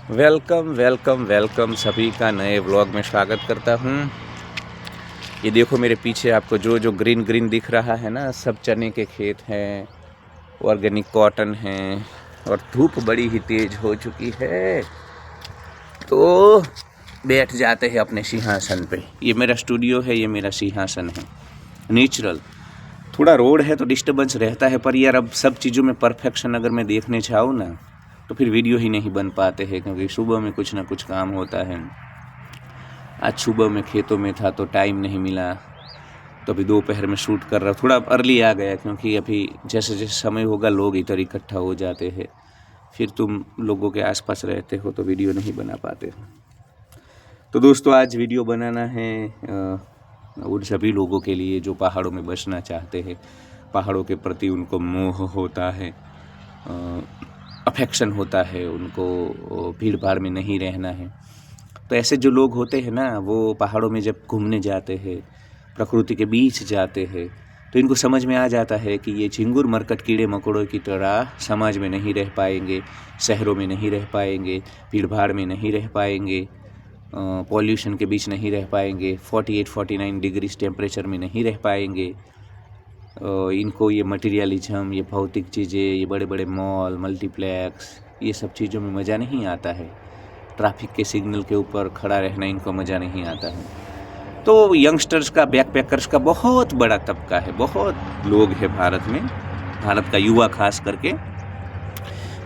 Welcome welcome welcome सभी का नए व्लॉग में स्वागत करता हूँ। ये देखो मेरे पीछे आपको जो जो ग्रीन ग्रीन दिख रहा है ना, सब चने के खेत हैं, ऑर्गेनिक कॉटन हैं और धूप बड़ी ही तेज हो चुकी है तो बैठ जाते हैं अपने सिंहासन पे। ये मेरा स्टूडियो है, ये मेरा सिंहासन है नेचुरल। थोड़ा रोड है तो डिस्टर्बेंस रहता है, पर यार अब सब चीज़ों में परफेक्शन अगर मैं देखने चाहूँ ना तो फिर वीडियो ही नहीं बन पाते हैं, क्योंकि सुबह में कुछ ना कुछ काम होता है। आज सुबह में खेतों में था तो टाइम नहीं मिला, तो अभी दोपहर में शूट कर रहा। थोड़ा अर्ली आ गया क्योंकि अभी जैसे जैसे समय होगा लोग इधर इकट्ठा हो जाते हैं, फिर तुम लोगों के आसपास रहते हो तो वीडियो नहीं बना पाते हो। तो दोस्तों आज वीडियो बनाना है उन सभी लोगों के लिए जो पहाड़ों में बसना चाहते हैं, पहाड़ों के प्रति उनको मोह होता है, अफेक्शन होता है, उनको भीड़ भाड़ में नहीं रहना है। तो ऐसे जो लोग होते हैं ना, वो पहाड़ों में जब घूमने जाते हैं, प्रकृति के बीच जाते हैं, तो इनको समझ में आ जाता है कि ये झिंगुर मरकट कीड़े मकोड़ों की तरह समाज में नहीं रह पाएंगे, शहरों में नहीं रह पाएंगे, भीड़ भाड़ में नहीं रह पाएंगे, पॉल्यूशन के बीच नहीं रह पाएंगे, 48-49 डिग्रीज टेम्परेचर में नहीं रह पाएंगे। इनको ये मटेरियलिज्म, ये भौतिक चीज़ें, ये बड़े बड़े मॉल, मल्टीप्लेक्स, ये सब चीज़ों में मज़ा नहीं आता है। ट्रैफिक के सिग्नल के ऊपर खड़ा रहना इनको मज़ा नहीं आता है। तो यंगस्टर्स का, बैकपैकर्स का बहुत बड़ा तबका है, बहुत लोग हैं भारत में, भारत का युवा खास करके,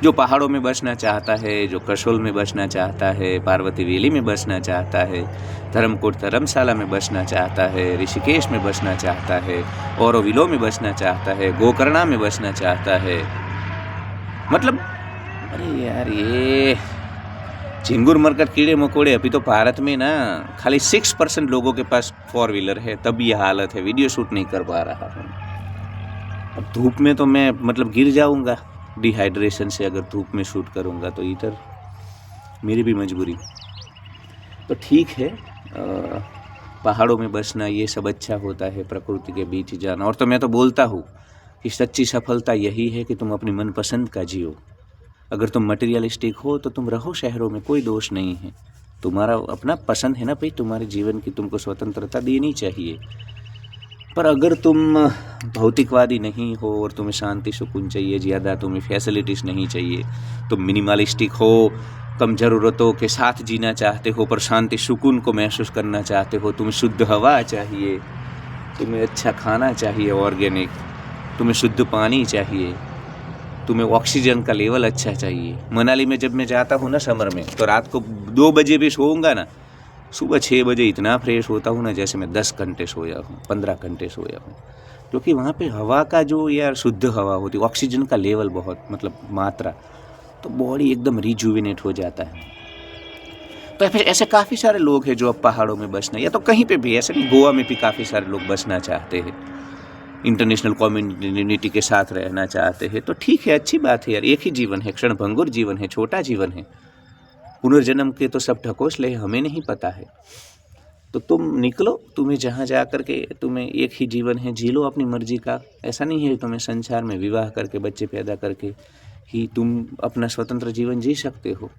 जो पहाड़ों में बसना चाहता है, जो कसोल में बसना चाहता है, पार्वती वैली में बसना चाहता है, धर्मकोट धर्मशाला में बसना चाहता है, ऋषिकेश में बसना चाहता है, औरोविलो में बसना चाहता है, गोकर्णा में बसना चाहता है। मतलब अरे यार, ये झिंगुर मरकट कीड़े मकोड़े, अभी तो भारत में ना खाली 6% लोगों के पास 4 व्हीलर है, तब ये हालत है। वीडियो शूट नहीं कर पा रहा हूँ। अब धूप में तो मैं मतलब गिर जाऊंगा डिहाइड्रेशन से, अगर धूप में शूट करूंगा तो इधर मेरी भी मजबूरी। तो ठीक है, पहाड़ों में बसना ये सब अच्छा होता है, प्रकृति के बीच जाना। और तो मैं तो बोलता हूँ कि सच्ची सफलता यही है कि तुम अपनी मनपसंद का जियो। अगर तुम मटेरियलिस्टिक हो तो तुम रहो शहरों में, कोई दोष नहीं है। तुम्हारा अपना पसंद है ना भाई, तुम्हारे जीवन की तुमको स्वतंत्रता देनी चाहिए। पर अगर तुम भौतिकवादी नहीं हो और तुम्हें शांति सुकून चाहिए, ज़्यादा तुम्हें फैसिलिटीज़ नहीं चाहिए, तुम मिनिमलिस्टिक हो, कम ज़रूरतों के साथ जीना चाहते हो पर शांति सुकून को महसूस करना चाहते हो, तुम्हें शुद्ध हवा चाहिए, तुम्हें अच्छा खाना चाहिए ऑर्गेनिक, तुम्हें शुद्ध पानी चाहिए, तुम्हें ऑक्सीजन का लेवल अच्छा चाहिए। मनाली में जब मैं जाता हूँ ना समर में, तो रात को 2 बजे भी सोऊंगा ना, सुबह 6 बजे इतना फ्रेश होता हूँ ना जैसे मैं 10 घंटे सोया हूँ, 15 घंटे सोया हूँ। क्योंकि वहाँ पे हवा का जो यार शुद्ध हवा होती है, ऑक्सीजन का लेवल बहुत मतलब मात्रा, तो बॉडी एकदम रिजुविनेट हो जाता है। तो फिर ऐसे काफ़ी सारे लोग हैं जो अब पहाड़ों में बसना, या तो कहीं पे भी, ऐसे नहीं, गोवा में भी काफ़ी सारे लोग बसना चाहते हैं, इंटरनेशनल कम्युनिटी के साथ रहना चाहते हैं। तो ठीक है, अच्छी बात है यार, एक ही जीवन है, क्षणभंगुर जीवन है, छोटा जीवन है, पुनर्जन्म के तो सब ढकोसले हैं, हमें नहीं पता है। तो तुम निकलो, तुम्हें जहाँ जा करके, तुम्हें एक ही जीवन है, जी लो अपनी मर्जी का। ऐसा नहीं है तुम्हें संसार में विवाह करके, बच्चे पैदा करके ही तुम अपना स्वतंत्र जीवन जी सकते हो,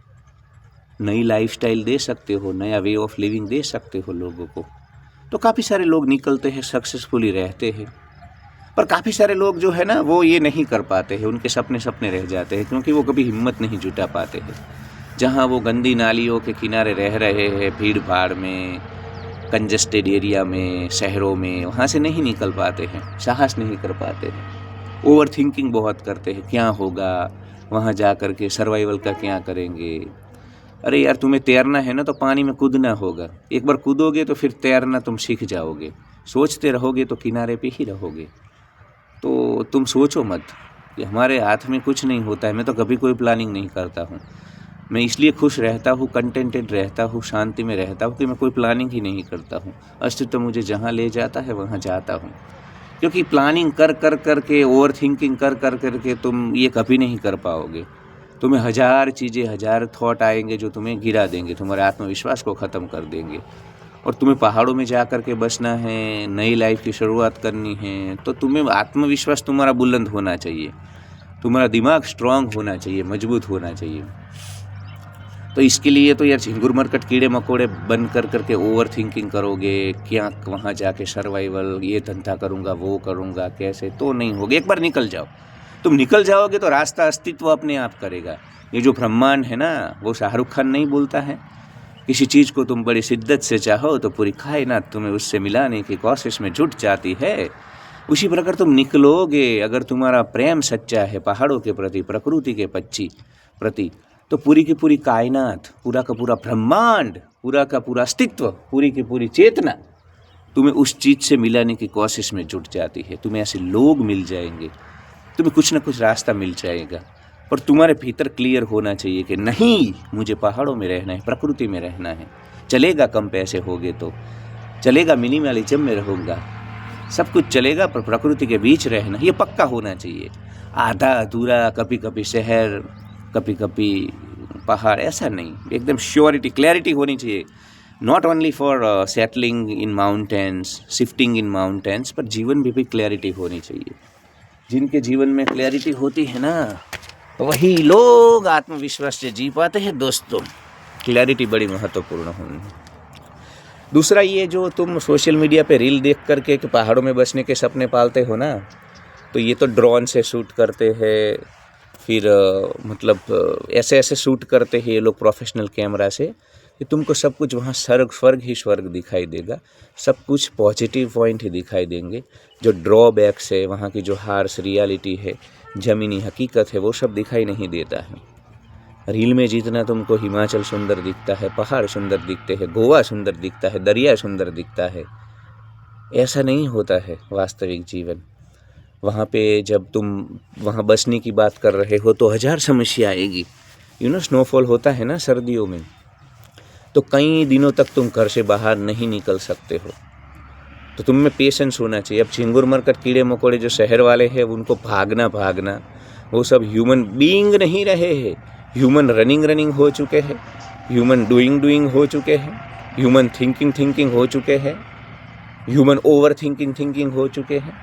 नई लाइफस्टाइल दे सकते हो, नया वे ऑफ लिविंग दे सकते हो लोगों को। तो काफ़ी सारे लोग निकलते हैं, सक्सेसफुली रहते हैं, पर काफ़ी सारे लोग जो है ना वो ये नहीं कर पाते हैं, उनके सपने रह जाते हैं, क्योंकि वो कभी हिम्मत नहीं जुटा पाते हैं। जहाँ वो गंदी नालियों के किनारे रह रहे हैं, भीड़ भाड़ में, कंजस्टेड एरिया में, शहरों में, वहाँ से नहीं निकल पाते हैं, साहस नहीं कर पाते हैं, ओवर थिंकिंग बहुत करते हैं, क्या होगा वहाँ जा कर के, सर्वाइवल का क्या करेंगे। अरे यार, तुम्हें तैरना है ना तो पानी में कूदना होगा, एक बार कूदोगे तो फिर तैरना तुम सीख जाओगे, सोचते रहोगे तो किनारे पे ही रहोगे। तो तुम सोचो मत कि हमारे हाथ में कुछ नहीं होता है। मैं तो कभी कोई प्लानिंग नहीं करता हूँ, मैं इसलिए खुश रहता हूँ, कंटेंटेड रहता हूँ, शांति में रहता हूँ कि मैं कोई प्लानिंग ही नहीं करता हूँ। अस्तित्व मुझे जहाँ ले जाता है वहाँ जाता हूँ, क्योंकि प्लानिंग कर कर करके, ओवर थिंकिंग कर कर करके तुम ये कभी नहीं कर पाओगे। तुम्हें 1000 चीज़ें, 1000 थॉट आएंगे जो तुम्हें गिरा देंगे, तुम्हारे आत्मविश्वास को ख़त्म कर देंगे। और तुम्हें पहाड़ों में जा कर के बसना है, नई लाइफ की शुरुआत करनी है, तो तुम्हें आत्मविश्वास तुम्हारा बुलंद होना चाहिए, तुम्हारा दिमाग स्ट्रांग होना चाहिए, मजबूत होना चाहिए। तो इसके लिए तो यार झिंगुर मरकट कीड़े मकोड़े बन कर करके ओवर थिंकिंग करोगे, क्या वहाँ जाके सर्वाइवल, ये धंधा करूँगा वो करूँगा कैसे, तो नहीं होगा। एक बार निकल जाओ, तुम निकल जाओगे तो रास्ता अस्तित्व अपने आप करेगा। ये जो ब्रह्मांड है ना, वो शाहरुख खान नहीं बोलता है, किसी चीज़ को तुम बड़ी शिद्दत से चाहो तो पूरी कायनात तुम्हें उससे मिलाने की कोशिश में जुट जाती है। उसी प्रकार तुम निकलोगे, अगर तुम्हारा प्रेम सच्चा है पहाड़ों के प्रति, प्रकृति के प्रति, तो पूरी की पूरी कायनात, पूरा का पूरा ब्रह्मांड, पूरा का पूरा अस्तित्व, पूरी की पूरी चेतना तुम्हें उस चीज़ से मिलाने की कोशिश में जुट जाती है। तुम्हें ऐसे लोग मिल जाएंगे, तुम्हें कुछ ना कुछ रास्ता मिल जाएगा, पर तुम्हारे भीतर क्लियर होना चाहिए कि नहीं, मुझे पहाड़ों में रहना है, प्रकृति में रहना है। चलेगा कम पैसे होंगे तो चलेगा, मिनिमलिज्म में रहूँगा, सब कुछ चलेगा, पर प्रकृति के बीच रहना ये पक्का होना चाहिए। आधा अधूरा, कभी कभी शहर, कभी कभी पहाड़, ऐसा नहीं, एकदम श्योरिटी, क्लैरिटी होनी चाहिए। Not only for settling in mountains, shifting in mountains, पर जीवन में भी क्लैरिटी होनी चाहिए। जिनके जीवन में क्लैरिटी होती है ना, वही लोग आत्मविश्वास से जी पाते हैं दोस्तों। क्लैरिटी बड़ी महत्वपूर्ण होनी। दूसरा, ये जो तुम सोशल मीडिया पे रील देख करके कि पहाड़ों में बसने के सपने पालते हो ना, तो ये तो ड्रोन से शूट करते हैं, फिर ऐसे ऐसे शूट करते हैं ये लोग प्रोफेशनल कैमरा से कि तुमको सब कुछ वहाँ स्वर्ग ही स्वर्ग दिखाई देगा, सब कुछ पॉजिटिव पॉइंट ही दिखाई देंगे। जो ड्रॉबैक्स है, वहाँ की जो हार्श रियलिटी है, ज़मीनी हकीकत है, वो सब दिखाई नहीं देता है। रील में जितना तुमको हिमाचल सुंदर दिखता है, पहाड़ सुंदर दिखते हैं, गोवा सुंदर दिखता है, दरिया सुंदर दिखता है, ऐसा नहीं होता है वास्तविक जीवन। वहाँ पे जब तुम वहाँ बसने की बात कर रहे हो तो हज़ार समस्या आएगी। स्नोफॉल होता है ना सर्दियों में, तो कई दिनों तक तुम घर से बाहर नहीं निकल सकते हो, तो तुम में पेशेंस होना चाहिए। अब झिंगुर मरकट कीड़े मकोड़े जो शहर वाले हैं, उनको भागना, वो सब ह्यूमन बीइंग नहीं रहे हैं, ह्यूमन रनिंग हो चुके हैं, ह्यूमन डूइंग हो चुके हैं, ह्यूमन थिंकिंग हो चुके हैं, ह्यूमन ओवर थिंकिंग हो चुके हैं।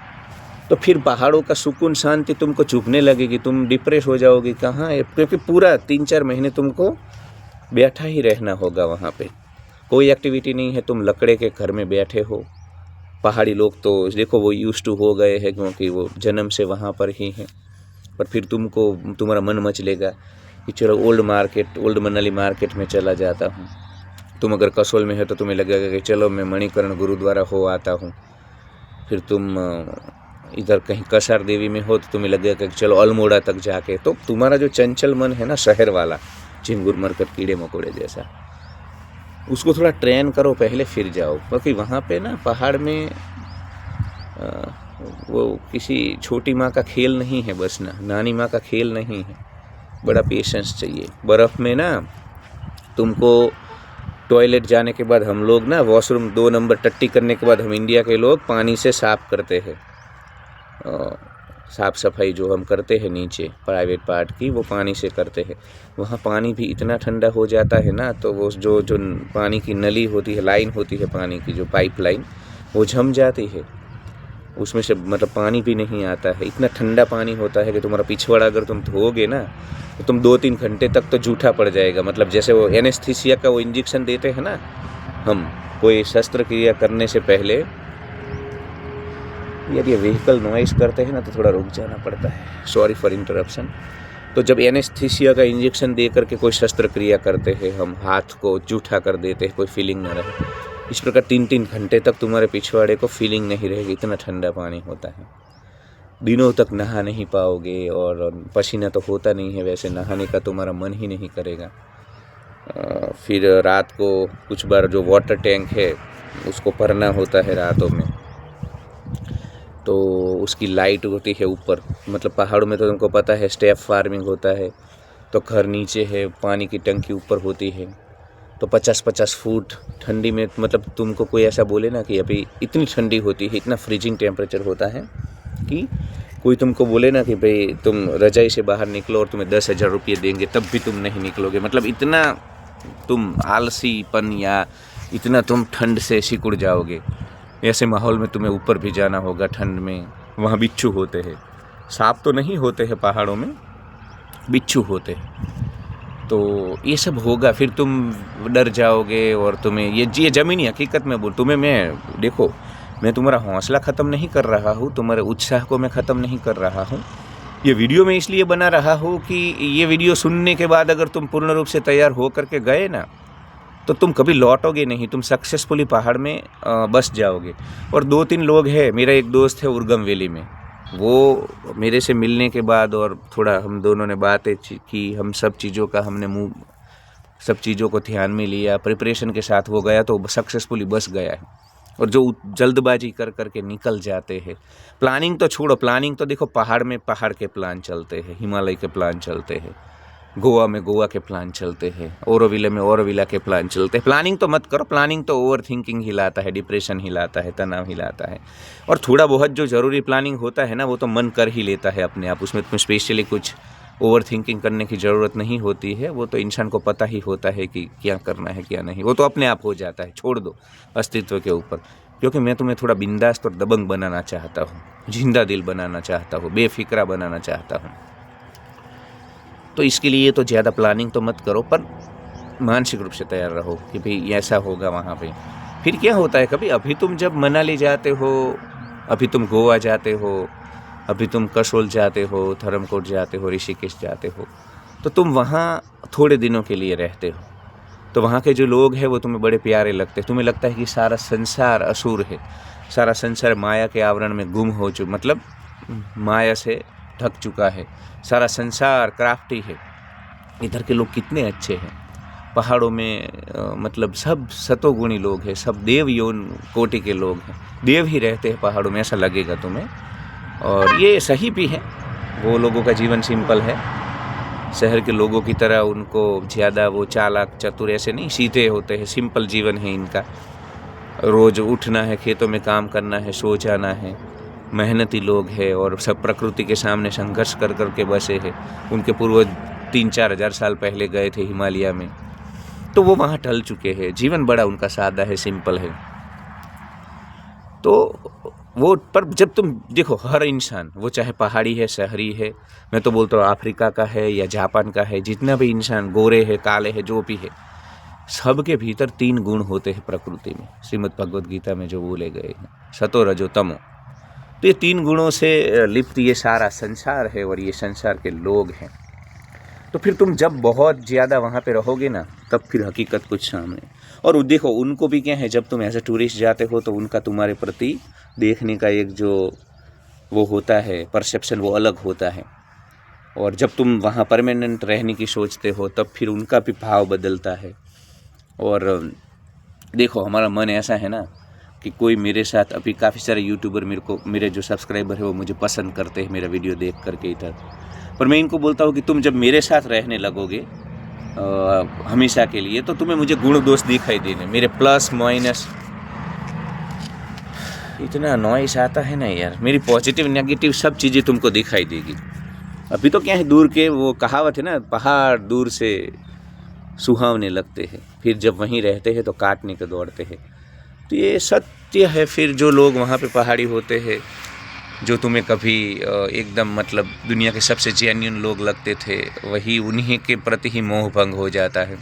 तो फिर पहाड़ों का सुकून शांति तुमको चुभने लगेगी, तुम डिप्रेस हो जाओगी। कहाँ है, क्योंकि पूरा 3-4 महीने तुमको बैठा ही रहना होगा वहाँ पे, कोई एक्टिविटी नहीं है, तुम लकड़े के घर में बैठे हो। पहाड़ी लोग तो देखो वो यूज्ड टू हो गए हैं, क्योंकि वो जन्म से वहाँ पर ही हैं। पर फिर तुम्हारा मन मचलेगा कि चलो ओल्ड मनाली मार्केट में चला जाता हूँ। तुम अगर कसोल में है तो तुम्हें लगेगा कि चलो मैं मणिकर्ण गुरुद्वारा हो आता हूँ। फिर तुम इधर कहीं कसार देवी में हो तो तुम्हें लगेगा कि चलो अल्मोड़ा तक जाके, तो तुम्हारा जो चंचल मन है ना, शहर वाला, झिंगुर मरकट कीड़े मकोड़े जैसा, उसको थोड़ा ट्रेन करो पहले, फिर जाओ। क्योंकि वहाँ पे ना पहाड़ में वो किसी छोटी माँ का खेल नहीं है बसना, नानी माँ का खेल नहीं है, बड़ा पेशेंस चाहिए। बर्फ़ में ना तुमको टॉयलेट जाने के बाद, हम लोग ना वॉशरूम 2 नंबर टट्टी करने के बाद, हम इंडिया के लोग पानी से साफ़ करते हैं, साफ़ सफाई जो हम करते हैं नीचे प्राइवेट पार्ट की, वो पानी से करते हैं। वहाँ पानी भी इतना ठंडा हो जाता है ना, तो वो जो पानी की नली होती है, लाइन होती है पानी की, जो पाइप लाइन, वो जम जाती है, उसमें से पानी भी नहीं आता है। इतना ठंडा पानी होता है कि तुम्हारा पिछवाड़ा अगर तुम धोगे ना, तो तुम 2-3 घंटे तक तो जूठा पड़ जाएगा। जैसे वो एनेस्थीसिया का वो इंजेक्शन देते हैं ना हम कोई शस्त्रक्रिया करने से पहले, यदि व्हीकल नॉइस करते हैं ना तो थोड़ा रुक जाना पड़ता है, सॉरी फॉर इंटरप्शन। तो जब एनेस्थीसिया का इंजेक्शन दे करके कोई शस्त्रक्रिया करते हैं, हम हाथ को जूठा कर देते हैं, कोई फीलिंग ना रहे, इस प्रकार 3-3 घंटे तक तुम्हारे पिछवाड़े को फीलिंग नहीं रहेगी, इतना ठंडा पानी होता है। दिनों तक नहा नहीं पाओगे, और पसीना तो होता नहीं है, वैसे नहाने का तुम्हारा मन ही नहीं करेगा। फिर रात को कुछ बार जो वाटर टैंक है उसको भरना होता है रातों में, तो उसकी लाइट होती है ऊपर। पहाड़ों में तो तुमको पता है स्टेप फार्मिंग होता है, तो घर नीचे है, पानी की टंकी ऊपर होती है, तो 50-50 फुट ठंडी में, तुमको कोई ऐसा बोले ना कि अभी इतनी ठंडी होती है, इतना फ्रीजिंग टेम्परेचर होता है कि कोई तुमको बोले ना कि भाई तुम रजाई से बाहर निकलो और तुम्हें 10,000 रुपये देंगे, तब भी तुम नहीं निकलोगे। इतना तुम आलसीपन या इतना तुम ठंड से सिकुड़ जाओगे। ऐसे माहौल में तुम्हें ऊपर भी जाना होगा ठंड में। वहाँ बिच्छू होते हैं, सांप तो नहीं होते हैं पहाड़ों में, बिच्छू होते हैं। तो ये सब होगा, फिर तुम डर जाओगे और तुम्हें ये ज़मीनी हकीकत में बोल तुम्हें मैं देखो, मैं तुम्हारा हौसला ख़त्म नहीं कर रहा हूँ, तुम्हारे उत्साह को मैं ख़त्म नहीं कर रहा हूँ। ये वीडियो मैं इसलिए बना रहा हूँ कि ये वीडियो सुनने के बाद अगर तुम पूर्ण रूप से तैयार हो करके गए ना, तो तुम कभी लौटोगे नहीं, तुम सक्सेसफुली पहाड़ में बस जाओगे। और 2-3 लोग हैं, मेरा एक दोस्त है उर्गम वैली में, वो मेरे से मिलने के बाद और थोड़ा हम दोनों ने बातें की, हम सब चीज़ों का हमने सब चीज़ों को ध्यान में लिया, प्रिपरेशन के साथ वो गया तो सक्सेसफुली बस गया है। और जो जल्दबाजी कर करके निकल जाते हैं, प्लानिंग तो छोड़ो, प्लानिंग तो देखो पहाड़ में पहाड़ के प्लान चलते हैं, हिमालय के प्लान चलते हैं, गोवा में गोवा के प्लान चलते हैं, ओरोविला में ओरोविला के प्लान चलते हैं। प्लानिंग तो मत करो, प्लानिंग तो ओवर थिंकिंग हिलाता है, डिप्रेशन हिलाता है, तनाव हिलाता है। और थोड़ा बहुत जो ज़रूरी प्लानिंग होता है ना, वो तो मन कर ही लेता है अपने आप, उसमें तुम्हें स्पेशली कुछ ओवर थिंकिंग करने की ज़रूरत नहीं होती है। वो तो इंसान को पता ही होता है कि क्या करना है क्या नहीं, वो तो अपने आप हो जाता है। छोड़ दो अस्तित्व के ऊपर, क्योंकि मैं तुम्हें थोड़ा बिंदास और दबंग बनाना चाहता हूँ, जिंदा दिल बनाना चाहता हूँ, बेफिक्रा बनाना चाहता हूँ। तो इसके लिए तो ज़्यादा प्लानिंग तो मत करो, पर मानसिक रूप से तैयार रहो कि भाई ऐसा होगा वहाँ पे। फिर क्या होता है, कभी अभी तुम जब मनाली जाते हो, अभी तुम गोवा जाते हो, अभी तुम कसोल जाते हो, धर्मकोट जाते हो, ऋषिकेश जाते हो, तो तुम वहाँ थोड़े दिनों के लिए रहते हो। तो वहाँ के जो लोग हैं वो तुम्हें बड़े प्यारे लगते हैं, तुम्हें लगता है कि सारा संसार असुर है, सारा संसार माया के आवरण में गुम हो चुका, मतलब माया से ढक चुका है, सारा संसार क्राफ्टी है। इधर के लोग कितने अच्छे हैं, पहाड़ों में मतलब सब सतोगुणी लोग हैं, सब देव यौन कोटि के लोग हैं, देव ही रहते हैं पहाड़ों में, ऐसा लगेगा तुम्हें। और ये सही भी है, वो लोगों का जीवन सिंपल है, शहर के लोगों की तरह उनको ज़्यादा वो चालाक चतुर ऐसे नहीं, सीधे होते हैं, सिंपल जीवन है इनका। रोज़ उठना है, खेतों में काम करना है, सो जाना है, मेहनती लोग हैं और सब प्रकृति के सामने संघर्ष कर कर के बसे हैं। उनके पूर्वज 3-4 हज़ार साल पहले गए थे हिमालय में, तो वो वहाँ ढल चुके हैं, जीवन बड़ा उनका सादा है, सिंपल है। तो वो पर जब तुम देखो, हर इंसान, वो चाहे पहाड़ी है, शहरी है, मैं तो बोलता हूँ अफ्रीका का है या जापान का है, जितना भी इंसान, गोरे है, काले है, जो भी है, सबके भीतर 3 गुण होते हैं प्रकृति में, श्रीमद् भगवद गीता में जो बोले गए हैं, सतो रजो तमो। तो ये 3 गुणों से लिप्त ये सारा संसार है और ये संसार के लोग हैं। तो फिर तुम जब बहुत ज़्यादा वहाँ पे रहोगे ना, तब फिर हकीकत कुछ सामने। और देखो, उनको भी क्या है, जब तुम एज ए टूरिस्ट जाते हो तो उनका तुम्हारे प्रति देखने का एक जो वो होता है परसेप्शन, वो अलग होता है। और जब तुम वहाँ परमानेंट रहने की सोचते हो, तब फिर उनका भी भाव बदलता है। और देखो, हमारा मन ऐसा है ना कि कोई मेरे साथ, अभी काफ़ी सारे यूट्यूबर मेरे जो सब्सक्राइबर है वो मुझे पसंद करते हैं मेरा वीडियो देख करके इधर। पर मैं इनको बोलता हूँ कि तुम जब मेरे साथ रहने लगोगे हमेशा के लिए, तो तुम्हें मुझे गुण दोष दिखाई देने, मेरे प्लस माइनस, इतना नॉइस आता है ना यार, मेरी पॉजिटिव नेगेटिव सब चीज़ें तुमको दिखाई देगी। अभी तो क्या है, दूर के वो कहावत है ना, पहाड़ दूर से सुहावने लगते हैं, फिर जब वहीं रहते हैं तो काटने के दौड़ते हैं। तो ये सत्य है। फिर जो लोग वहाँ पे पहाड़ी होते हैं, जो तुम्हें कभी एकदम मतलब दुनिया के सबसे जेन्युइन लोग लगते थे, वही उन्हीं के प्रति ही मोह भंग हो जाता है।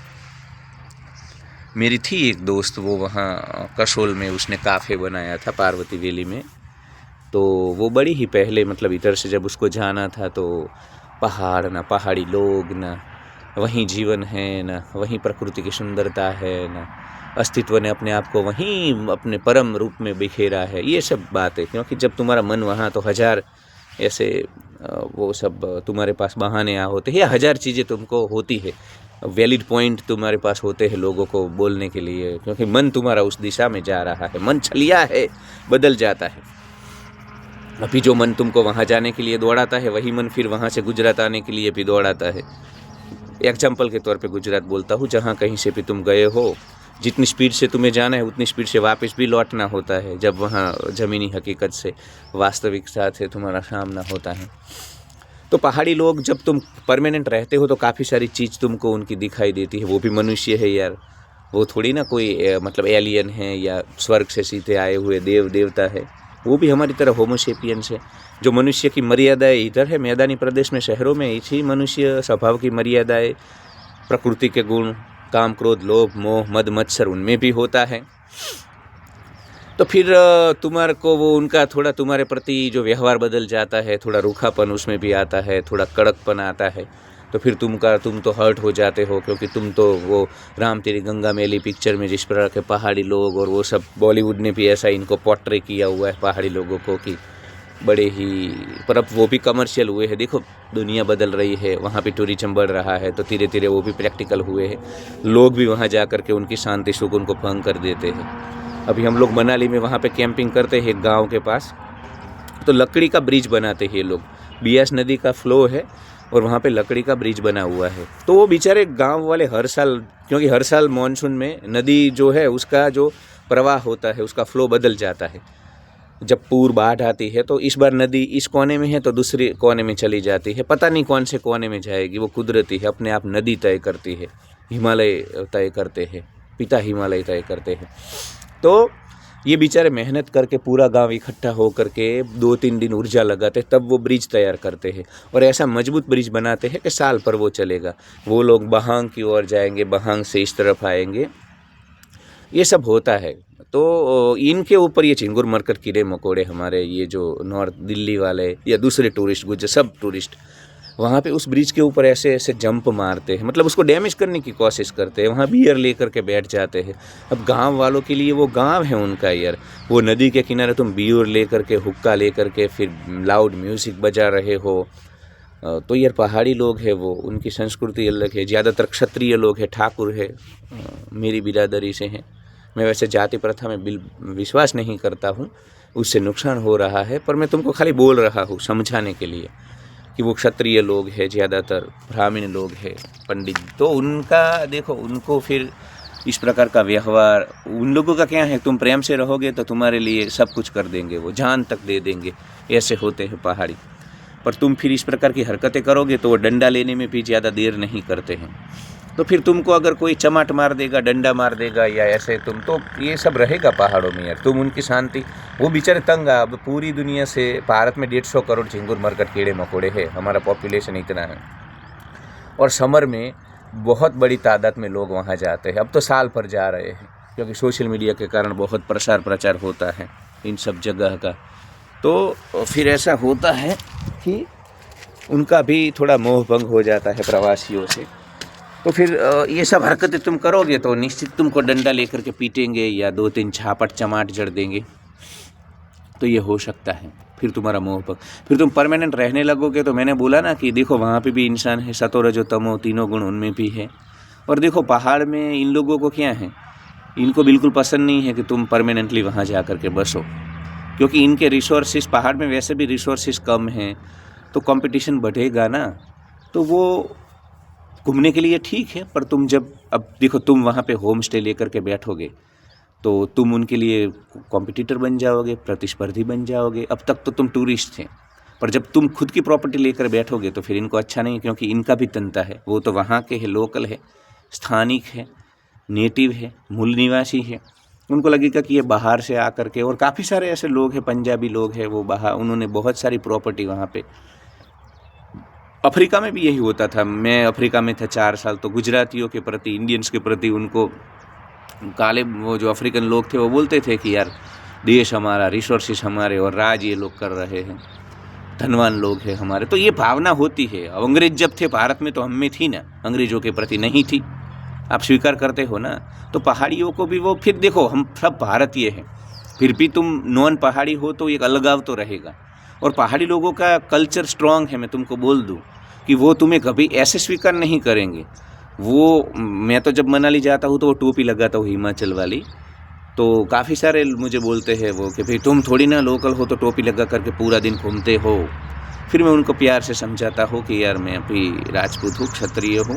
मेरी थी एक दोस्त, वो वहाँ कसोल में उसने काफ़े बनाया था पार्वती वैली में। तो वो बड़ी ही पहले, मतलब इधर से जब उसको जाना था तो पहाड़ ना, पहाड़ी लोग ना, वहीं जीवन है ना, वहीं प्रकृति की सुंदरता है ना, अस्तित्व ने अपने आप को वहीं अपने परम रूप में बिखेरा है, ये सब बातें। क्योंकि जब तुम्हारा मन वहाँ, तो 1000 ऐसे वो सब तुम्हारे पास बहाने होते हैं, या 1000 चीज़ें तुमको होती है, वैलिड पॉइंट तुम्हारे पास होते हैं लोगों को बोलने के लिए, क्योंकि मन तुम्हारा उस दिशा में जा रहा है। मन छलिया है, बदल जाता है। अभी जो मन तुमको वहाँ जाने के लिए दौड़ाता है, वही मन फिर वहाँ से गुजरात आने के लिए भी दौड़ाता है। एग्जाम्पल के तौर पे गुजरात बोलता हूँ, जहाँ कहीं से भी तुम गए हो, जितनी स्पीड से तुम्हें जाना है उतनी स्पीड से वापस भी लौटना होता है, जब वहाँ ज़मीनी हकीकत से, वास्तविकता से तुम्हारा सामना होता है। तो पहाड़ी लोग, जब तुम परमानेंट रहते हो तो काफ़ी सारी चीज़ तुमको उनकी दिखाई देती है। वो भी मनुष्य है यार, वो थोड़ी ना कोई मतलब एलियन है या स्वर्ग से सीधे आए हुए देव देवता है। वो भी हमारी तरह होमोसेपियंस है। जो मनुष्य की मर्यादाएं इधर है मैदानी प्रदेश में, शहरों में, इसी मनुष्य स्वभाव की मर्यादाएं प्रकृति के गुण, काम क्रोध लोभ मोह मद मत्सर उनमें भी होता है। तो फिर तुम्हारे को वो उनका थोड़ा तुम्हारे प्रति जो व्यवहार बदल जाता है, थोड़ा रूखापन उसमें भी आता है, थोड़ा कड़कपन आता है। तो फिर तुम तो हर्ट हो जाते हो, क्योंकि तुम तो वो राम तेरी गंगा मैली पिक्चर में जिस प्रकार के पहाड़ी लोग, और वो सब बॉलीवुड ने भी ऐसा इनको पोर्ट्रे किया हुआ है पहाड़ी लोगों को कि बड़े ही, पर अब वो भी कमर्शियल हुए हैं। देखो दुनिया बदल रही है, वहाँ पे टूरिज्म बढ़ रहा है, तो धीरे धीरे वो भी प्रैक्टिकल हुए हैं। लोग भी वहाँ जा कर के उनकी शांति सुकून को भंग कर देते हैं। अभी हम लोग मनाली में वहाँ पे कैंपिंग करते हैं गांव के पास, तो लकड़ी का ब्रिज बनाते हैं लोग। बियास नदी का फ्लो है और वहाँ पे लकड़ी का ब्रिज बना हुआ है। तो वो बेचारे गांव वाले हर साल, क्योंकि हर साल मानसून में नदी जो है उसका जो प्रवाह होता है उसका फ्लो बदल जाता है। जब पूर बाढ़ आती है तो इस बार नदी इस कोने में है तो दूसरे कोने में चली जाती है, पता नहीं कौन से कोने में जाएगी, वो कुदरती है, अपने आप नदी तय करती है, हिमालय तय करते हैं, पिता हिमालय तय करते हैं। तो ये बेचारे मेहनत करके पूरा गांव इकट्ठा हो करके 2-3 दिन ऊर्जा लगाते तब वो ब्रिज तैयार करते हैं, और ऐसा मजबूत ब्रिज बनाते हैं कि साल पर वो चलेगा। वो लोग बहांग की ओर जाएंगे, बहांग से इस तरफ आएंगे, ये सब होता है। तो इनके ऊपर ये चिंगुर मरकट कीड़े मकोड़े हमारे ये जो नॉर्थ दिल्ली वाले या दूसरे टूरिस्ट गुजर सब टूरिस्ट वहाँ पे उस ब्रिज के ऊपर ऐसे ऐसे जंप मारते हैं, मतलब उसको डैमेज करने की कोशिश करते हैं, वहाँ बियर लेकर के बैठ जाते हैं। अब गांव वालों के लिए वो गांव है उनका यार, वो नदी के किनारे तुम बियर लेकर के, हुक्का लेकर के फिर लाउड म्यूज़िक बजा रहे हो। तो यार पहाड़ी लोग हैं, वो उनकी संस्कृति अलग है, ज़्यादातर क्षत्रिय लोग हैं, ठाकुर है, मेरी बिरादरी से हैं। मैं वैसे जाति प्रथा में विश्वास नहीं करता हूँ, उससे नुकसान हो रहा है, पर मैं तुमको खाली बोल रहा हूँ समझाने के लिए कि वो क्षत्रिय लोग हैं, ज़्यादातर ब्राह्मण लोग हैं, पंडित। तो उनका देखो, उनको फिर इस प्रकार का व्यवहार, उन लोगों का क्या है, तुम प्रेम से रहोगे तो तुम्हारे लिए सब कुछ कर देंगे, वो जान तक दे देंगे, ऐसे होते हैं पहाड़ी। पर तुम फिर इस प्रकार की हरकतें करोगे तो वो डंडा लेने में भी ज़्यादा देर नहीं करते हैं। तो फिर तुमको अगर कोई चमाट मार देगा, डंडा मार देगा या ऐसे तुम, तो ये सब रहेगा पहाड़ों में यार। तुम उनकी शांति, वो बेचारे तंग। अब पूरी दुनिया से भारत में 150 करोड़ झिंगुर मरकट कीड़े मकोड़े है, हमारा पॉपुलेशन इतना है, और समर में बहुत बड़ी तादाद में लोग वहाँ जाते हैं। अब तो साल भर जा रहे हैं, क्योंकि सोशल मीडिया के कारण बहुत प्रसार प्रचार होता है इन सब जगह का। तो फिर ऐसा होता है कि उनका भी थोड़ा मोह भंग हो जाता है प्रवासियों से। तो फिर ये सब हरकतें तुम करोगे तो निश्चित तुमको डंडा लेकर के पीटेंगे या 2-3 झापट चमाट जड़ देंगे। तो ये हो सकता है फिर तुम्हारा मोह भंग, फिर तुम परमानेंट रहने लगोगे। तो मैंने बोला ना कि देखो वहाँ पे भी इंसान है, सतो रजो तमो तीनों गुण उनमें भी है। और देखो पहाड़ में इन लोगों को क्या है, इनको बिल्कुल पसंद नहीं है कि तुम परमानेंटली वहाँ जा कर के बसो, क्योंकि इनके रिसोर्सेज, पहाड़ में वैसे भी रिसोर्सेज कम हैं, तो कंपटीशन बढ़ेगा ना। तो वो घूमने के लिए ठीक है, पर तुम जब, अब देखो तुम वहाँ पे होम स्टे लेकर के बैठोगे तो तुम उनके लिए कॉम्पिटिटर बन जाओगे, प्रतिस्पर्धी बन जाओगे। अब तक तो तुम टूरिस्ट थे, पर जब तुम खुद की प्रॉपर्टी लेकर बैठोगे तो फिर इनको अच्छा नहीं, क्योंकि इनका भी तंता है, वो तो वहाँ के है, लोकल है, स्थानिक है, नेटिव है, मूल निवासी है। उनको लगेगा कि ये बाहर से आकर के, और काफ़ी सारे ऐसे लोग हैं, पंजाबी लोग हैं, वो बाहर, उन्होंने बहुत सारी प्रॉपर्टी वहाँ पे। अफ्रीका में भी यही होता था, मैं अफ्रीका में था 4 साल, तो गुजरातियों के प्रति, इंडियंस के प्रति, उनको काले वो जो अफ्रीकन लोग थे वो बोलते थे कि यार देश हमारा, रिसोर्सेस हमारे, और राज ये लोग कर रहे हैं, धनवान लोग हैं हमारे। तो ये भावना होती है। अब अंग्रेज जब थे भारत में तो हम में थी ना, अंग्रेजों के प्रति नहीं थी, आप स्वीकार करते हो ना। तो पहाड़ियों को भी वो, फिर देखो हम सब भारतीय हैं, फिर भी तुम नॉन पहाड़ी हो तो एक अलगाव तो रहेगा। और पहाड़ी लोगों का कल्चर स्ट्रांग है, मैं तुमको बोल दूं कि वो तुम्हें कभी ऐसे स्वीकार नहीं करेंगे। वो, मैं तो जब मनाली जाता हूँ तो वो टोपी लगाता हूँ हिमाचल वाली, तो काफ़ी सारे मुझे बोलते हैं वो कि भाई तुम थोड़ी ना लोकल हो तो टोपी लगा करके पूरा दिन घूमते हो। फिर मैं उनको प्यार से समझाता हूँ कि यार मैं अभी राजपूत हूँ, क्षत्रिय हूँ,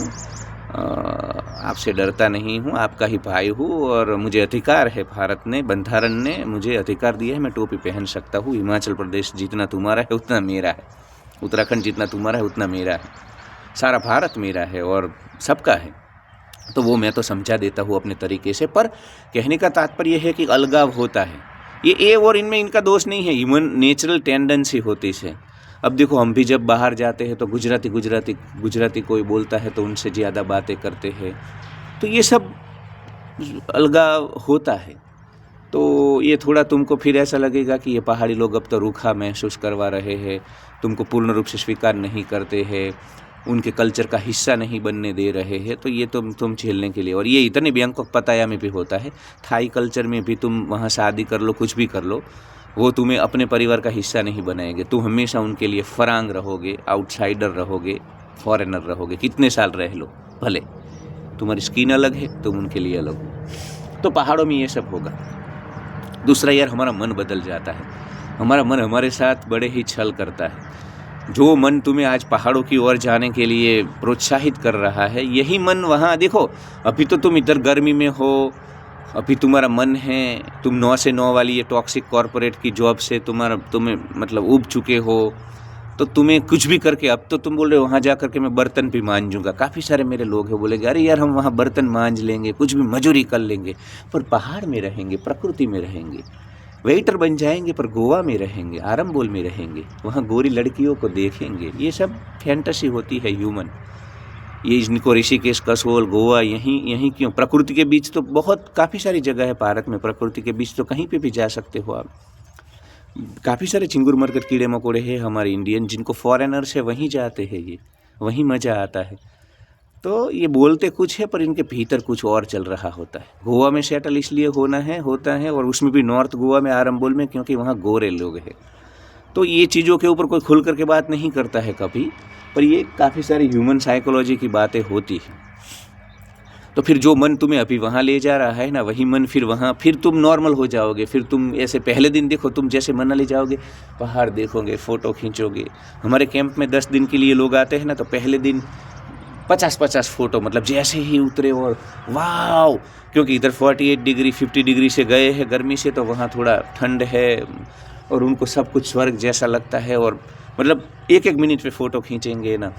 आपसे डरता नहीं हूँ, आपका ही भाई हूँ, और मुझे अधिकार है, भारत ने, बंधारण ने मुझे अधिकार दिया है, मैं टोपी पहन सकता हूँ। हिमाचल प्रदेश जितना तुम्हारा है उतना मेरा है, उत्तराखंड जितना तुम्हारा है उतना मेरा है, सारा भारत मेरा है और सबका है। तो वो मैं तो समझा देता हूँ अपने तरीके से। पर कहने का तात्पर्य है कि अलगाव होता है, ये और इनमें इनका दोष नहीं है, ह्यूमन नेचुरल टेंडेंसी होती है। अब देखो हम भी जब बाहर जाते हैं तो गुजराती कोई बोलता है तो उनसे ज़्यादा बातें करते हैं, तो ये सब अलगाव होता है। तो ये थोड़ा तुमको फिर ऐसा लगेगा कि ये पहाड़ी लोग अब तो रूखा महसूस करवा रहे हैं, तुमको पूर्ण रूप से स्वीकार नहीं करते हैं, उनके कल्चर का हिस्सा नहीं बनने दे रहे हैं, तो ये तुम झेलने के लिए। और ये इतने बैंकॉक पताया में भी होता है, थाई कल्चर में भी तुम वहाँ शादी कर लो, कुछ भी कर लो, वो तुम्हें अपने परिवार का हिस्सा नहीं बनाएंगे। तुम हमेशा उनके लिए फरांग रहोगे, आउटसाइडर रहोगे, फॉरेनर रहोगे, कितने साल रह लो भले, तुम्हारी स्किन अलग है, तुम उनके लिए अलग हो। तो पहाड़ों में ये सब होगा। दूसरा यार, हमारा मन बदल जाता है, हमारा मन हमारे साथ बड़े ही छल करता है। जो मन तुम्हें आज पहाड़ों की ओर जाने के लिए प्रोत्साहित कर रहा है, यही मन वहाँ देखो, अभी तो तुम इधर गर्मी में हो, अभी तुम्हारा मन है, तुम 9 से 9 वाली ये टॉक्सिक कॉरपोरेट की जॉब से तुम्हें मतलब उब चुके हो, तो तुम्हें कुछ भी करके अब तो तुम बोल रहे हो वहाँ जा करके मैं बर्तन भी मांजूंगा। काफ़ी सारे मेरे लोग हैं बोलेंगे अरे यार हम वहाँ बर्तन मांज लेंगे, कुछ भी मजूरी कर लेंगे, पर पहाड़ में रहेंगे, प्रकृति में रहेंगे, वेटर बन जाएंगे पर गोवा में रहेंगे, आरंबोल में रहेंगे, वहाँ गोरी लड़कियों को देखेंगे। ये सब फैंटेसी होती है ह्यूमन। ये इनको ऋषिकेश, कसोल, गोवा यहीं क्यों? प्रकृति के बीच तो बहुत काफ़ी सारी जगह है भारत में, प्रकृति के बीच तो कहीं पे भी जा सकते हो आप। काफ़ी सारे चिंगुर मरकट कीड़े मकोड़े हैं हमारे इंडियन, जिनको फॉरेनर्स है वहीं जाते हैं, ये वहीं मज़ा आता है। तो ये बोलते कुछ है पर इनके भीतर कुछ और चल रहा होता है। गोवा में सेटल इसलिए होता है और उसमें भी नॉर्थ गोवा में, आरंबोल में, क्योंकि वहाँ गोरे लोग हैं। तो ये चीज़ों के ऊपर कोई खुल करके बात नहीं करता है कभी, पर ये काफ़ी सारी ह्यूमन साइकोलॉजी की बातें होती हैं। तो फिर जो मन तुम्हें अभी वहाँ ले जा रहा है ना, वही मन फिर तुम नॉर्मल हो जाओगे। फिर तुम ऐसे पहले दिन देखो, तुम जैसे मनाली जाओगे, पहाड़ देखोगे, फ़ोटो खींचोगे। हमारे कैंप में 10 दिन के लिए लोग आते हैं ना, तो पहले दिन 50-50 फ़ोटो, मतलब जैसे ही उतरे और वाव, क्योंकि इधर 48 डिग्री 50 डिग्री से गए हैं गर्मी से, तो वहाँ थोड़ा ठंड है और उनको सब कुछ स्वर्ग जैसा लगता है। और मतलब 1-1 मिनट पे फ़ोटो खींचेंगे ना,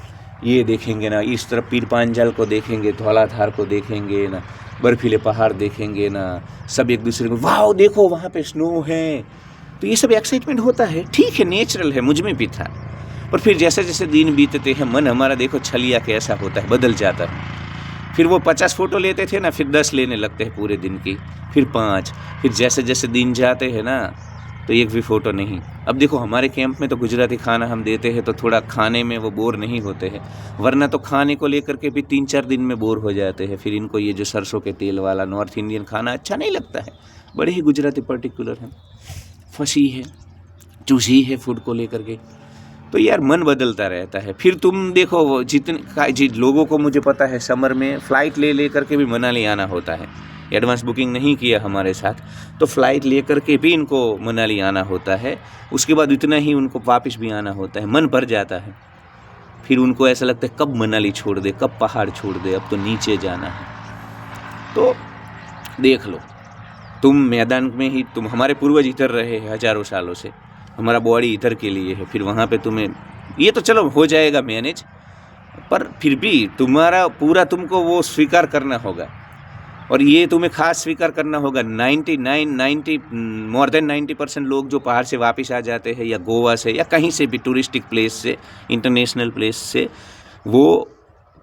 ये देखेंगे ना, इस तरफ पीर पांजाल को देखेंगे, धौलाधार को देखेंगे ना, बर्फीले पहाड़ देखेंगे ना, सब एक दूसरे को वाह देखो वहाँ पे स्नो है। तो ये सब एक्साइटमेंट होता है, ठीक है, नेचुरल है, मुझ में भी था। पर फिर जैसे जैसे दिन बीतते हैं, मन हमारा देखो छलिया कैसा होता है, बदल जाता है। फिर वो 50 फ़ोटो लेते थे ना, फिर 10 लेने लगते हैं पूरे दिन की, फिर 5, फिर जैसे जैसे दिन जाते हैं ना, तो एक भी फ़ोटो नहीं। अब देखो हमारे कैंप में तो गुजराती खाना हम देते हैं, तो थोड़ा खाने में वो बोर नहीं होते हैं, वरना तो खाने को लेकर के भी 3-4 दिन में बोर हो जाते हैं। फिर इनको ये जो सरसों के तेल वाला नॉर्थ इंडियन खाना अच्छा नहीं लगता है। बड़े ही गुजराती पर्टिकुलर हैं, फसी है, चूसी है फूड को लेकर के। तो यार मन बदलता रहता है। फिर तुम देखो जितने लोगों को मुझे पता है समर में फ़्लाइट ले करके भी मनाली आना होता है, एडवांस बुकिंग नहीं किया हमारे साथ, तो फ़्लाइट लेकर के भी इनको मनाली आना होता है। उसके बाद इतना ही उनको वापस भी आना होता है, मन भर जाता है। फिर उनको ऐसा लगता है कब मनाली छोड़ दे, कब पहाड़ छोड़ दे, अब तो नीचे जाना है। तो देख लो, तुम मैदान में ही, तुम हमारे पूर्वज इधर रहे हैं हज़ारों सालों से, हमारा बॉडी इधर के लिए है। फिर वहाँ पे तुम्हें ये तो चलो हो जाएगा मैनेज, पर फिर भी तुम्हारा पूरा तुमको वो स्वीकार करना होगा। और ये तुम्हें खास स्वीकार करना होगा, 90 मोर देन 90% लोग जो पहाड़ से वापस आ जाते हैं, या गोवा से, या कहीं से भी टूरिस्टिक प्लेस से, इंटरनेशनल प्लेस से, वो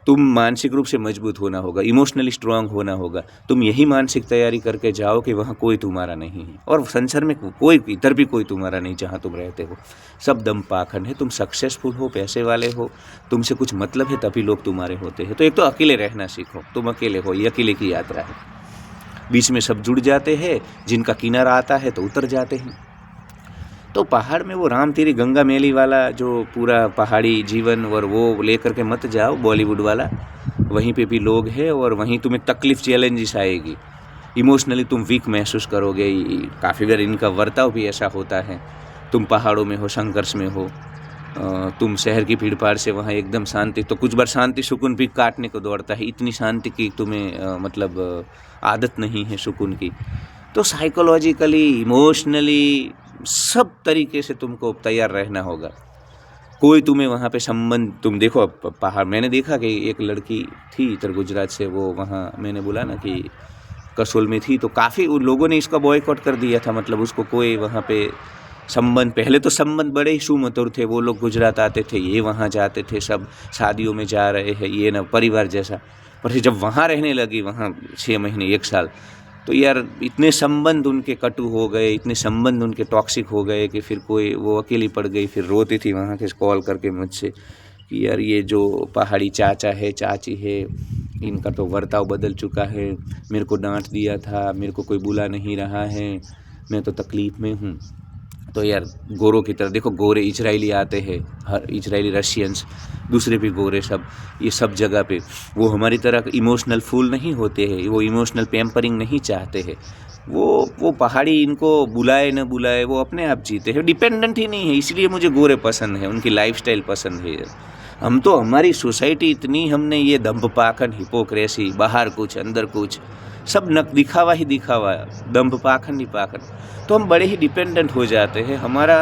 तुम मानसिक रूप से मजबूत होना होगा, इमोशनली स्ट्रांग होना होगा। तुम यही मानसिक तैयारी करके जाओ कि वहाँ कोई तुम्हारा नहीं है, और संसार में कोई इधर भी कोई तुम्हारा नहीं जहाँ तुम रहते हो। सब दम पाखंड है। तुम सक्सेसफुल हो, पैसे वाले हो, तुमसे कुछ मतलब है, तभी लोग तुम्हारे होते हैं। तो एक तो अकेले रहना सीखो, तुम अकेले हो, ये अकेले की यात्रा है। बीच में सब जुड़ जाते हैं, जिनका किनारा आता है तो उतर जाते हैं। तो पहाड़ में वो राम तेरी गंगा मैली वाला जो पूरा पहाड़ी जीवन, और वो लेकर के मत जाओ बॉलीवुड वाला। वहीं पे भी लोग हैं और वहीं तुम्हें तकलीफ, चैलेंजेस आएगी, इमोशनली तुम वीक महसूस करोगे। काफ़ी बार इनका वर्ताव भी ऐसा होता है। तुम पहाड़ों में हो, संघर्ष में हो, तुम शहर की भीड़ भाड़ से वहाँ एकदम शांति, तो कुछ बार शांति सुकून भी काटने को दौड़ता है। इतनी शांति की तुम्हें मतलब आदत नहीं है सुकून की। तो साइकोलॉजिकली, इमोशनली, सब तरीके से तुमको तैयार रहना होगा। कोई तुम्हें वहाँ पे संबंध, तुम देखो पहाड़, मैंने देखा कि एक लड़की थी इधर गुजरात से, वो वहाँ मैंने बोला ना कि कसोल में थी, तो काफ़ी लोगों ने इसका बॉयकॉट कर दिया था। मतलब उसको कोई वहाँ पे संबंध, पहले तो संबंध बड़े ही सुमधुर थे, वो लोग गुजरात आते थे, ये वहाँ जाते थे, सब शादियों में जा रहे हैं, ये ना परिवार जैसा। पर फिर जब वहाँ रहने लगी, वहाँ 6 महीने 1 साल, तो यार इतने संबंध उनके कटु हो गए, इतने संबंध उनके टॉक्सिक हो गए कि फिर कोई, वो अकेली पड़ गई। फिर रोती थी वहाँ के कॉल करके मुझसे कि यार ये जो पहाड़ी चाचा है चाची है, इनका तो बर्ताव बदल चुका है, मेरे को डांट दिया था, मेरे को कोई बुला नहीं रहा है, मैं तो तकलीफ़ में हूँ। तो यार गोरों की तरह देखो, गोरे इजरायली आते हैं, हर इजरायली, रशियंस, दूसरे भी गोरे, सब ये सब जगह पे वो हमारी तरह इमोशनल फूल नहीं होते हैं, वो इमोशनल पैम्परिंग नहीं चाहते हैं। वो पहाड़ी इनको बुलाए न बुलाए वो अपने आप जीते हैं, डिपेंडेंट ही नहीं है। इसलिए मुझे गोरे पसंद है, उनकी लाइफस्टाइल पसंद है। हम तो, हमारी सोसाइटी इतनी, हमने ये दंभ पाखंड, हिपोक्रेसी, बाहर कुछ अंदर कुछ, सब नक दिखावा ही दिखावा, दंभ पाखंड ही पाखंड, तो हम बड़े ही डिपेंडेंट हो जाते हैं। हमारा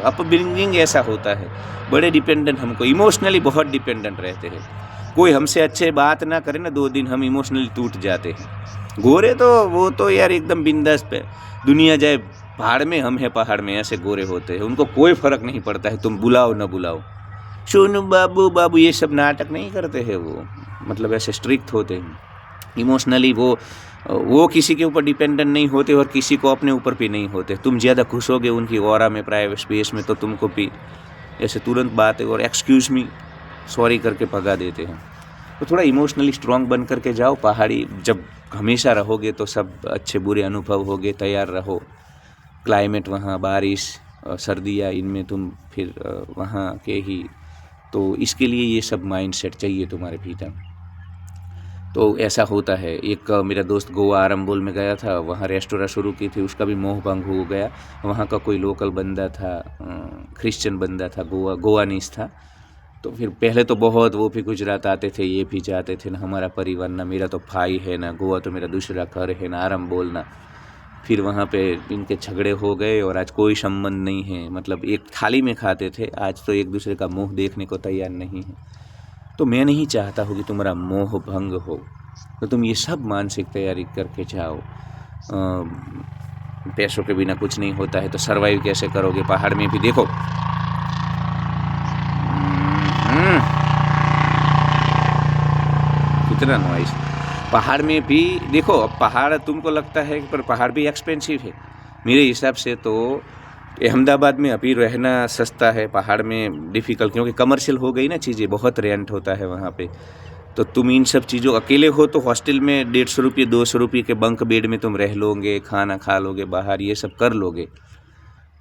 अपब्रिंगिंग ऐसा होता है, बड़े डिपेंडेंट, हमको इमोशनली बहुत डिपेंडेंट रहते हैं। कोई हमसे अच्छे बात ना करे ना 2 दिन, हम इमोशनली टूट जाते हैं। गोरे तो वो तो यार एकदम बिंदास पे, दुनिया जाए पहाड़ में, हम है पहाड़ में, ऐसे गोरे होते हैं। उनको कोई फ़र्क नहीं पड़ता है तुम बुलाओ ना बुलाओ, सोनू बाबू बाबू ये सब नाटक नहीं करते हैं वो, मतलब ऐसे स्ट्रिक्ट होते हैं इमोशनली। वो किसी के ऊपर डिपेंडेंट नहीं होते और किसी को अपने ऊपर भी नहीं होते। तुम ज़्यादा खुश होगे उनकी ऑरा में, प्राइवेट स्पेस में, तो तुमको भी ऐसे तुरंत बात है और एक्सक्यूज़ मी, सॉरी करके भगा देते हैं। तो थोड़ा इमोशनली स्ट्रांग बन करके जाओ। पहाड़ी जब हमेशा रहोगे तो सब अच्छे बुरे अनुभव होगे, तैयार रहो। क्लाइमेट वहाँ, बारिश, सर्दियाँ, इनमें तुम फिर वहाँ के ही, तो इसके लिए ये सब माइंडसेट चाहिए तुम्हारे भीतर। तो ऐसा होता है। एक मेरा दोस्त गोवा आरंबोल में गया था, वहाँ रेस्टोरेंट शुरू की थी, उसका भी मोह भंग हो गया। वहाँ का कोई लोकल बंदा था, क्रिश्चियन बंदा था, गोवानीस था। तो फिर पहले तो बहुत वो भी गुजरात आते थे, ये भी जाते थे, ना हमारा परिवार, ना मेरा तो भाई है, ना गोवा तो मेरा दूसरा घर है, ना आरंबोल ना। फिर वहाँ पे इनके झगड़े हो गए और आज कोई संबंध नहीं है, मतलब एक थाली में खाते थे, आज तो एक दूसरे का मुँह देखने को तैयार नहीं है। तो मैं नहीं चाहता हूँ कि तुम्हारा मोह भंग हो, तो तुम ये सब मानसिक तैयारी करके जाओ। पैसों के बिना कुछ नहीं होता है, तो सरवाइव कैसे करोगे पहाड़ में भी? देखो कितना नॉइस पहाड़ में भी। देखो पहाड़ तुमको लगता है पर पहाड़ भी एक्सपेंसिव है मेरे हिसाब से। तो अहमदाबाद में अभी रहना सस्ता है, पहाड़ में डिफ़िकल्ट, क्योंकि कमर्शियल हो गई ना चीज़ें, बहुत रेंट होता है वहाँ पे। तो तुम इन सब चीज़ों, अकेले हो तो हॉस्टल में 150 रुपये 200 रुपये के बंक बेड में तुम रह लोगे, खाना खा लोगे बाहर, ये सब कर लोगे।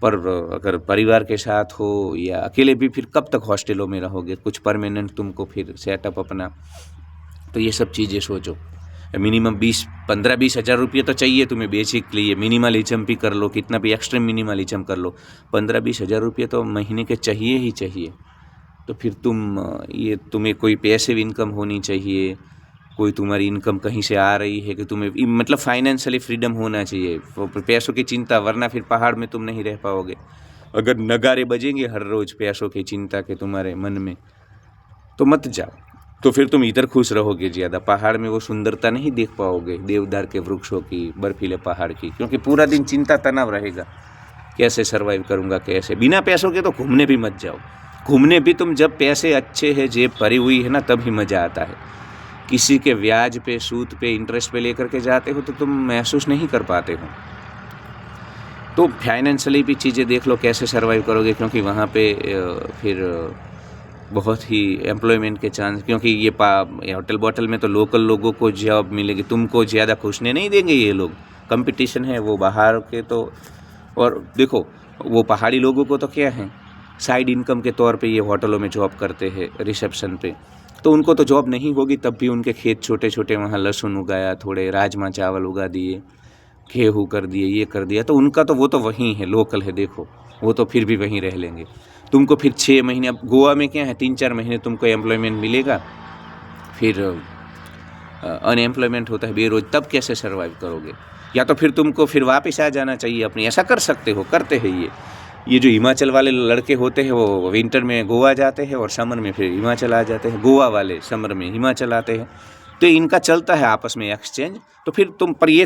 पर अगर परिवार के साथ हो या अकेले भी, फिर कब तक हॉस्टलों में रहोगे? कुछ परमानेंट तुमको फिर सेटअप अपना, तो ये सब चीज़ें सोचो। मिनिमम 15-20 हज़ार रुपये तो चाहिए तुम्हें बेसिक के लिए। मिनिमलिज्म भी कर लो, कितना भी एक्सट्रीम मिनिमलिज्म कर लो, 15-20 हज़ार रुपये तो महीने के चाहिए ही चाहिए। तो फिर तुम्हें कोई पैसिव इनकम होनी चाहिए, कोई तुम्हारी इनकम कहीं से आ रही है कि तुम्हें, मतलब फाइनेंशियली फ्रीडम होना चाहिए, पैसों की चिंता, वरना फिर पहाड़ में तुम नहीं रह पाओगे। अगर नगारे बजेंगे हर रोज़ पैसों की चिंता के तुम्हारे मन में, तो मत जाओ। तो फिर तुम इधर खुश रहोगे ज़्यादा, पहाड़ में वो सुंदरता नहीं देख पाओगे, देवदार के वृक्षों की, बर्फीले पहाड़ की, क्योंकि पूरा दिन चिंता तनाव रहेगा, कैसे सर्वाइव करूँगा, कैसे। बिना पैसों के तो घूमने भी मत जाओ। घूमने भी तुम जब पैसे अच्छे हैं, जेब भरी हुई है ना, तभी मज़ा आता है। किसी के ब्याज पे, सूद पे, इंटरेस्ट पे लेकर के जाते हो तो तुम महसूस नहीं कर पाते हो। तो फाइनेंशियली भी चीज़ें देख लो कैसे सर्वाइव करोगे, क्योंकि वहाँ पे फिर बहुत ही एम्प्लॉयमेंट के चांस, क्योंकि ये होटल बॉटल में तो लोकल लोगों को जॉब मिलेगी, तुमको ज़्यादा घुसने नहीं देंगे ये लोग। कंपटीशन है वो बाहर के तो। और देखो वो पहाड़ी लोगों को तो क्या है, साइड इनकम के तौर पे ये होटलों में जॉब करते हैं, रिसेप्शन पे। तो उनको तो जॉब नहीं होगी, तब भी उनके खेत छोटे छोटे, वहाँ लहसुन उगाया, थोड़े राजमा चावल उगा दिए, गेहूँ कर दिए, ये कर दिया, तो उनका तो वो तो वहीं है, लोकल है। देखो वो तो फिर भी वहीं रह लेंगे। तुमको फिर 6 महीने, अब गोवा में क्या है 3-4 महीने तुमको एम्प्लॉयमेंट मिलेगा, फिर अनएम्प्लॉयमेंट होता है, बेरोज, तब कैसे सर्वाइव करोगे? या तो फिर तुमको फिर वापस आ जाना चाहिए अपनी। ऐसा कर सकते हो, करते हैं ये जो हिमाचल वाले लड़के होते हैं वो विंटर में गोवा जाते हैं और समर में फिर हिमाचल आ जाते हैं। गोवा वाले समर में हिमाचल आते हैं। तो इनका चलता है आपस में एक्सचेंज। तो फिर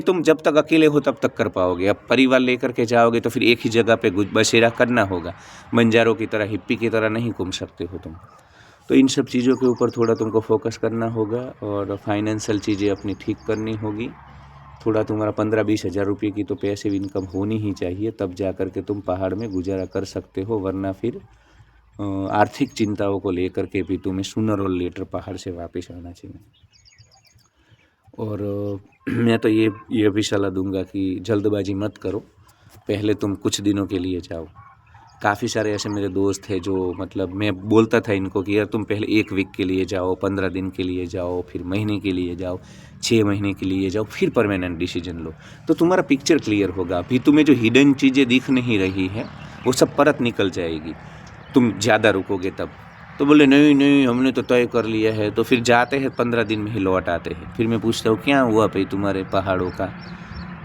तुम जब तक अकेले हो तब तक कर पाओगे। अब परिवार लेकर के जाओगे तो फिर एक ही जगह पे बसेरा करना होगा, बंजारों की तरह, हिप्पी की तरह नहीं घूम सकते हो तुम। तो इन सब चीज़ों के ऊपर थोड़ा तुमको फोकस करना होगा और फाइनेंशियल चीज़ें अपनी ठीक करनी होगी। थोड़ा तुम्हारा 15-20 हज़ार रुपये की तो पैसिव इनकम होनी ही चाहिए, तब जा कर के तुम पहाड़ में गुजारा कर सकते हो, वरना फिर आर्थिक चिंताओं को लेकर के भी तुम्हें सूनर और लेटर पहाड़ से वापस आना चाहिए। और मैं तो ये भी सलाह दूंगा कि जल्दबाजी मत करो, पहले तुम कुछ दिनों के लिए जाओ। काफ़ी सारे ऐसे मेरे दोस्त हैं जो मतलब मैं बोलता था इनको कि यार तुम पहले 1 वीक के लिए जाओ, 15 दिन के लिए जाओ, फिर महीने के लिए जाओ, 6 महीने के लिए जाओ, फिर परमानेंट डिसीजन लो, तो तुम्हारा पिक्चर क्लियर होगा। अभी तुम्हें जो हिडन चीज़ें दिख नहीं रही है वो सब परत निकल जाएगी, तुम ज़्यादा रुकोगे तब। तो बोले नहीं नहीं हमने तो तय कर लिया है। तो फिर जाते हैं 15 दिन में ही लौट आते हैं। फिर मैं पूछता हूँ क्या हुआ भाई तुम्हारे पहाड़ों का,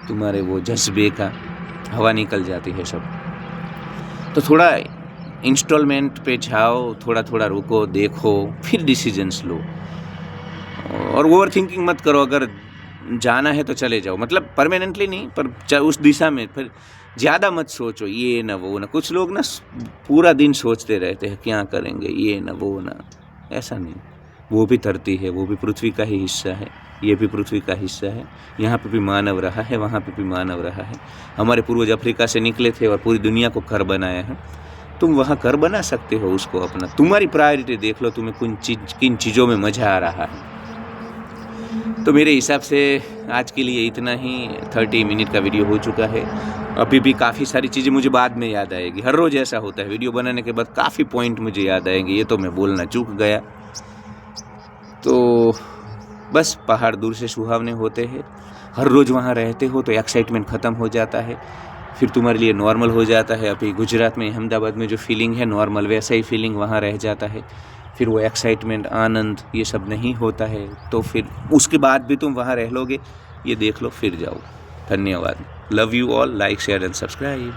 तुम्हारे वो जज्बे का, हवा निकल जाती है सब। तो थोड़ा इंस्टॉलमेंट पे जाओ, थोड़ा थोड़ा रुको, देखो, फिर डिसीजंस लो। और ओवर थिंकिंग मत करो, अगर जाना है तो चले जाओ, मतलब परमानेंटली नहीं पर उस दिशा में। फिर ज़्यादा मत सोचो ये ना वो ना। कुछ लोग ना पूरा दिन सोचते रहते हैं क्या करेंगे, ये ना वो ना। ऐसा नहीं, वो भी धरती है, वो भी पृथ्वी का ही हिस्सा है, ये भी पृथ्वी का हिस्सा है। यहाँ पे भी मानव रहा है, वहाँ पे भी मानव रहा है। हमारे पूर्वज अफ्रीका से निकले थे और पूरी दुनिया को घर बनाया है। तुम वहाँ घर बना सकते हो उसको अपना। तुम्हारी प्रायोरिटी देख लो, तुम्हें किन चीज़ों में मज़ा आ रहा है। तो मेरे हिसाब से आज के लिए इतना ही। 30 मिनट का वीडियो हो चुका है। अभी भी काफ़ी सारी चीज़ें मुझे बाद में याद आएगी। हर रोज़ ऐसा होता है, वीडियो बनाने के बाद काफ़ी पॉइंट मुझे याद आएंगे, ये तो मैं बोलना चूक गया। तो बस पहाड़ दूर से सुहावने होते हैं। हर रोज़ वहाँ रहते हो तो एक्साइटमेंट ख़त्म हो जाता है, फिर तुम्हारे लिए नॉर्मल हो जाता है। अभी गुजरात में, अहमदाबाद में जो फीलिंग है नॉर्मल, वैसा ही फीलिंग वहाँ रह जाता है। फिर वो एक्साइटमेंट, आनंद, ये सब नहीं होता है। तो फिर उसके बाद भी तुम वहाँ रह लोगे, ये देख लो, फिर जाओ। धन्यवाद। Love you all. Like, share and subscribe.